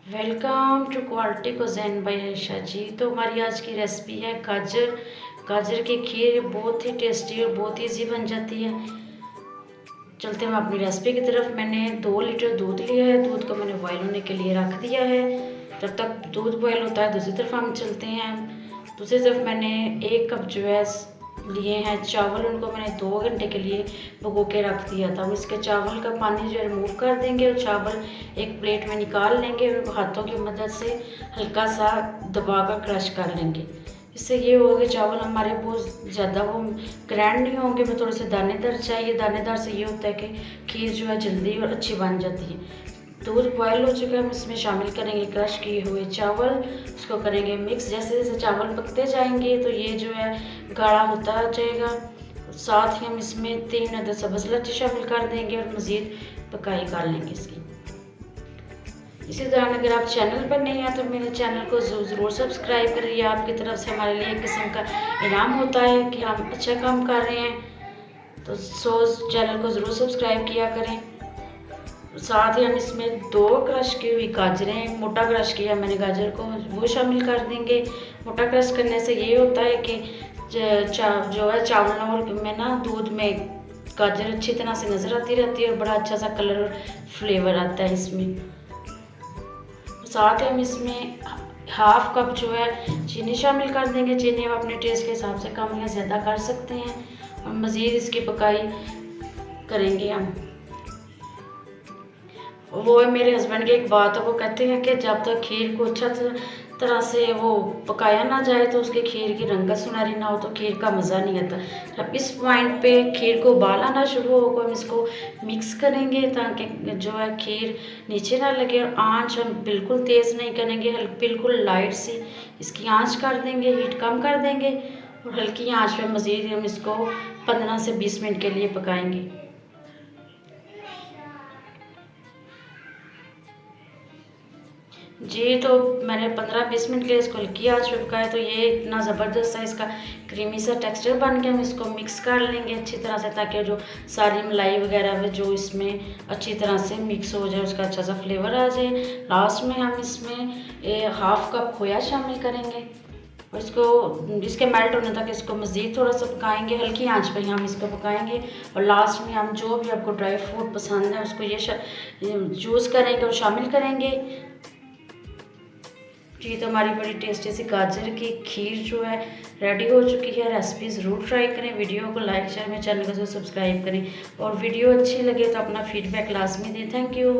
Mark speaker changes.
Speaker 1: Welcome to quality cuisine by Ayesha ji. तो हमारी आज की रेसिपी है गाजर की खीर। बहुत ही टेस्टी और बहुत ईजी बन जाती है। चलते हैं हम अपनी रेसिपी की तरफ। मैंने 2 लीटर दूध लिया है। दूध को मैंने बॉयल होने के लिए रख दिया है। जब तक दूध बॉयल होता है दूसरी तरफ हम चलते हैं। दूसरी तरफ मैंने 1 कप जो है लिए हैं चावल। उनको मैंने 2 घंटे के लिए भिगो के रख दिया था। हम इसके चावल का पानी जो है रिमूव कर देंगे और चावल एक प्लेट में निकाल लेंगे और हाथों की मदद से हल्का सा दबाकर क्रश कर लेंगे। इससे ये होगा कि चावल हमारे बहुत ज़्यादा वो ग्रैंड नहीं होंगे, वो थोड़े से दानेदार चाहिए। दानेदार से ये होता है कि खीर जो है जल्दी और अच्छी बन जाती है। दूध बॉयल हो चुका है, हम इसमें शामिल करेंगे क्रश किए हुए चावल। उसको करेंगे मिक्स। जैसे जैसे चावल पकते जाएंगे तो ये जो है गाढ़ा होता जाएगा। साथ ही हम इसमें 3 अदद सब्ज़ इलायची शामिल कर देंगे और मज़ीद पकाई कर लेंगे इसकी। इसी तरह अगर आप चैनल पर नहीं हैं तो मेरे चैनल को ज़रूर सब्सक्राइब करिए। आपकी तरफ से हमारे लिए एक किस्म का इनाम होता है कि हम अच्छा काम कर रहे हैं। तो चैनल को ज़रूर सब्सक्राइब किया करें। साथ ही हम इसमें 2 क्रश की हुई गाजरें, मोटा क्रश किया मैंने गाजर को, वो शामिल कर देंगे। मोटा क्रश करने से ये होता है कि जो है चावल में ना दूध में गाजर अच्छी तरह से नज़र आती रहती है और बड़ा अच्छा सा कलर और फ्लेवर आता है इसमें। साथ ही हम इसमें 1/2 कप जो है चीनी शामिल कर देंगे। चीनी आप अपने टेस्ट के हिसाब से कम या ज़्यादा कर सकते हैं। और मज़ीद इसकी पकाई करेंगे हम। वो है मेरे हस्बैंड की एक बात है, वो कहते हैं कि जब तक खीर को अच्छा तरह से वो पकाया ना जाए तो उसके खीर की रंगत सुनहरी ना हो तो खीर का मज़ा नहीं आता। जब इस पॉइंट पे खीर को उबाल आना शुरू होगा हम इसको मिक्स करेंगे ताकि जो है खीर नीचे ना लगे। और आंच हम बिल्कुल तेज़ नहीं करेंगे, बिल्कुल लाइट सी इसकी आंच कर देंगे, हीट कम कर देंगे और हल्की आंच पे मज़ीद हम इसको 15 से 20 मिनट के लिए पकाएंगे। जी, तो मैंने 15-20 मिनट के लिए इसको हल्की आंच पे पकाया तो ये इतना ज़बरदस्त है इसका क्रीमी सा टेक्सचर बन गया। हम इसको मिक्स कर लेंगे अच्छी तरह से ताकि जो सारी मलाई वगैरह है जो इसमें अच्छी तरह से मिक्स हो जाए, उसका अच्छा सा फ्लेवर आ जाए। लास्ट में हम इसमें 1/2 कप खोया शामिल करेंगे और इसके मेल्ट होने तक इसको मज़ीद थोड़ा सा पकाएंगे। हल्की आंच पे ही हम इसको पकाएंगे और लास्ट में हम जो भी आपको ड्राई फ्रूट पसंद है उसको ये यूज़ करेंगे और शामिल करेंगे। जी, तो हमारी बड़ी टेस्टी सी गाजर की खीर जो है रेडी हो चुकी है। रेसिपी ज़रूर ट्राई करें। वीडियो को लाइक शेयर में चैनल को सब्सक्राइब करें और वीडियो अच्छी लगे तो अपना फीडबैक लाजमी दें। Thank you.